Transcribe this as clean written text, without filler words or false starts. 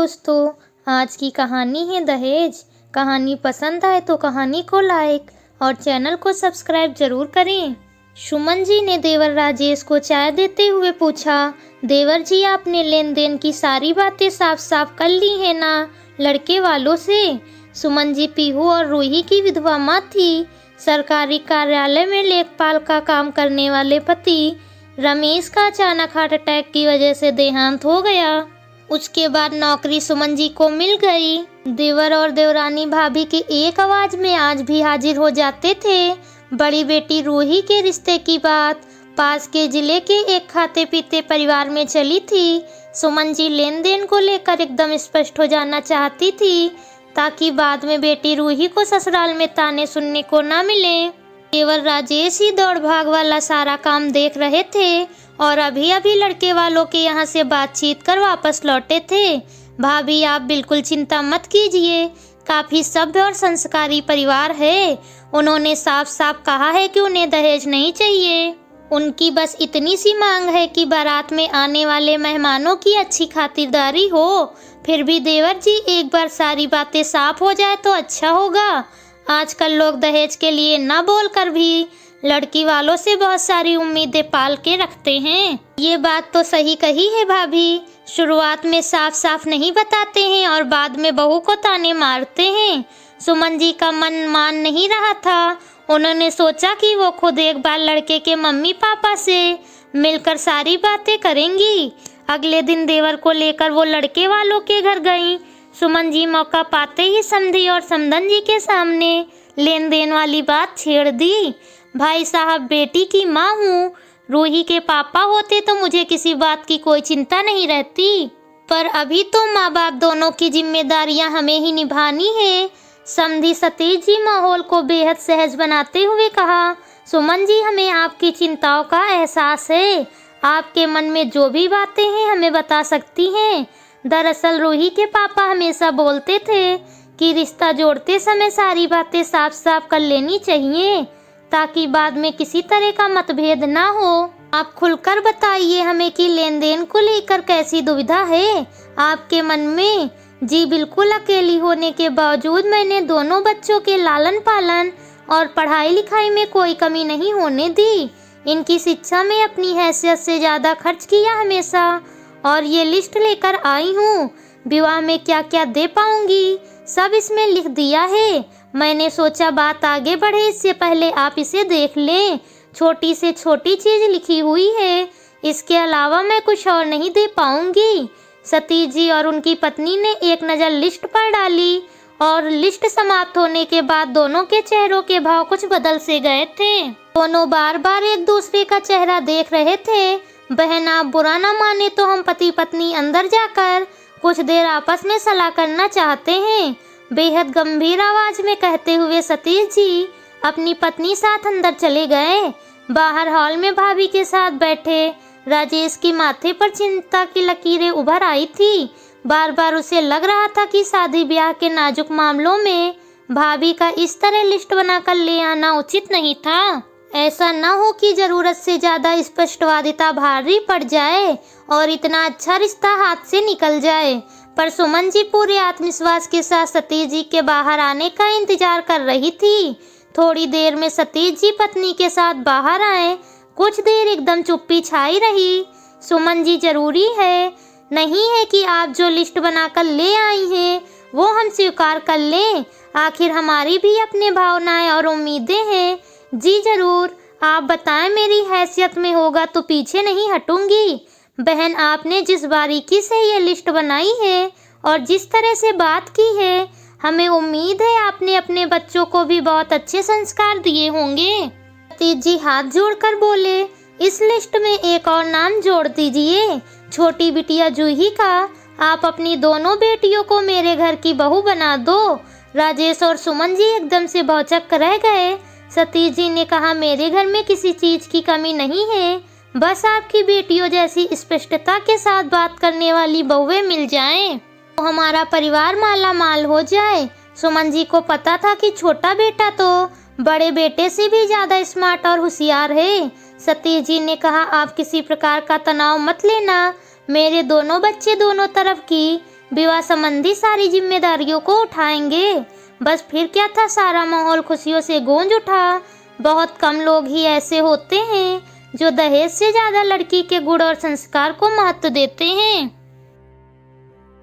दोस्तों, आज की कहानी है दहेज। कहानी पसंद आए तो कहानी को लाइक और चैनल को सब्सक्राइब जरूर करें। सुमन जी ने देवर राजेश को चाय देते हुए पूछा, देवर जी आपने लेन देन की सारी बातें साफ साफ कर ली है ना लड़के वालों से? सुमन जी पीहू और रूही की विधवा माँ थी। सरकारी कार्यालय में लेखपाल का काम करने वाले पति रमेश का अचानक हार्ट अटैक की वजह से देहांत हो गया। उसके बाद नौकरी सुमन जी को मिल गई। देवर और देवरानी भाभी की एक आवाज में आज भी हाजिर हो जाते थे। बड़ी बेटी रूही के रिश्ते की बात पास के जिले के एक खाते पीते परिवार में चली थी। सुमन जी लेन देन को लेकर एकदम स्पष्ट हो जाना चाहती थी ताकि बाद में बेटी रूही को ससुराल में ताने सुनने को ना मिले। केवल राजेश ही दौड़ भाग वाला सारा काम देख रहे थे और अभी अभी लड़के वालों के यहाँ से बातचीत कर वापस लौटे थे। भाभी आप बिल्कुल चिंता मत कीजिए, काफी सभ्य और संस्कारी परिवार है। उन्होंने साफ साफ कहा है कि उन्हें दहेज नहीं चाहिए। उनकी बस इतनी सी मांग है कि बारात में आने वाले मेहमानों की अच्छी खातिरदारी हो। फिर भी देवर जी एक बार सारी बातें साफ हो जाए तो अच्छा होगा। आजकल लोग दहेज के लिए न बोल कर भी लड़की वालों से बहुत सारी उम्मीदें पाल के रखते हैं। ये बात तो सही कही है भाभी, शुरुआत में साफ साफ नहीं बताते हैं और बाद में बहू को ताने मारते हैं। सुमन जी का मन मान नहीं रहा था। उन्होंने सोचा कि वो खुद एक बार लड़के के मम्मी पापा से मिलकर सारी बातें करेंगी। अगले दिन देवर को लेकर वो लड़के वालों के घर गईं। सुमन जी मौका पाते ही समधी और समधन जी के सामने लेन देन वाली बात छेड़ दी। भाई साहब बेटी की माँ हूँ, रूही के पापा होते तो मुझे किसी बात की कोई चिंता नहीं रहती, पर अभी तो माँ बाप दोनों की जिम्मेदारियाँ हमें ही निभानी है। समधी सतीश जी माहौल को बेहद सहज बनाते हुए कहा, सुमन जी हमें आपकी चिंताओं का एहसास है। आपके मन में जो भी बातें हैं हमें बता सकती हैं। दरअसल रूही के पापा हमेशा बोलते थे कि रिश्ता जोड़ते समय सारी बातें साफ साफ कर लेनी चाहिए ताकि बाद में किसी तरह का मतभेद ना हो। आप खुलकर बताइए हमें कि लेन देन को लेकर कैसी दुविधा है आपके मन में? जी बिल्कुल, अकेली होने के बावजूद मैंने दोनों बच्चों के लालन पालन और पढ़ाई लिखाई में कोई कमी नहीं होने दी। इनकी शिक्षा में अपनी हैसियत से ज्यादा खर्च किया हमेशा और ये लिस्ट लेकर आई हूँ। विवाह में क्या क्या दे पाऊंगी सब इसमें लिख दिया है। मैंने सोचा बात आगे बढ़े इससे पहले आप इसे देख लें। छोटी से छोटी चीज लिखी हुई है, इसके अलावा मैं कुछ और नहीं दे पाऊंगी। सतीश जी और उनकी पत्नी ने एक नज़र लिस्ट पर डाली और लिस्ट समाप्त होने के बाद दोनों के चेहरों के भाव कुछ बदल से गए थे। दोनों बार बार एक दूसरे का चेहरा देख रहे थे। बहन आप बुरा ना माने तो हम पति पत्नी अंदर जाकर कुछ देर आपस में सलाह करना चाहते हैं, बेहद गंभीर आवाज में कहते हुए सतीश जी अपनी पत्नी साथ अंदर चले गए। बाहर हॉल में भाभी के साथ बैठे राजेश की माथे पर चिंता की लकीरें उभर आई थी। बार बार उसे लग रहा था कि शादी ब्याह के नाजुक मामलों में भाभी का इस तरह लिस्ट बनाकर ले आना उचित नहीं था। ऐसा न हो कि जरूरत से ज्यादा स्पष्टवादिता भारी पड़ जाए और इतना अच्छा रिश्ता हाथ से निकल जाए। पर सुमन जी पूरे आत्मविश्वास के साथ सतीश जी के बाहर आने का इंतजार कर रही थी। थोड़ी देर में सतीश जी पत्नी के साथ बाहर आए। कुछ देर एकदम चुप्पी छाई रही। सुमन जी जरूरी है नहीं है कि आप जो लिस्ट बनाकर ले आई हैं वो हम स्वीकार कर लें। आखिर हमारी भी अपने भावनाएं और उम्मीदें हैं। जी जरूर, आप बताएं, मेरी हैसियत में होगा तो पीछे नहीं हटूंगी। बहन आपने जिस बारीकी से ये लिस्ट बनाई है और जिस तरह से बात की है, हमें उम्मीद है आपने अपने बच्चों को भी बहुत अच्छे संस्कार दिए होंगे। सतीश जी हाथ जोड़कर बोले, इस लिस्ट में एक और नाम जोड़ दीजिए, छोटी बिटिया जूही का। आप अपनी दोनों बेटियों को मेरे घर की बहू बना दो। राजेश और सुमन जी एकदम से भौचक्क रह गए। सतीश जी ने कहा, मेरे घर में किसी चीज की कमी नहीं है, बस आपकी बेटियों जैसी स्पष्टता के साथ बात करने वाली बहुएं मिल जाएं, तो हमारा परिवार माला माल हो जाए। सुमन जी को पता था कि छोटा बेटा तो बड़े बेटे से भी ज्यादा स्मार्ट और होशियार है। सतीश जी ने कहा, आप किसी प्रकार का तनाव मत लेना, मेरे दोनों बच्चे दोनों तरफ की विवाह संबंधी सारी जिम्मेदारियों को उठाएंगे। बस फिर क्या था, सारा माहौल खुशियों से गूंज उठा। बहुत कम लोग ही ऐसे होते हैं जो दहेज से ज्यादा लड़की के गुण और संस्कार को महत्व देते हैं।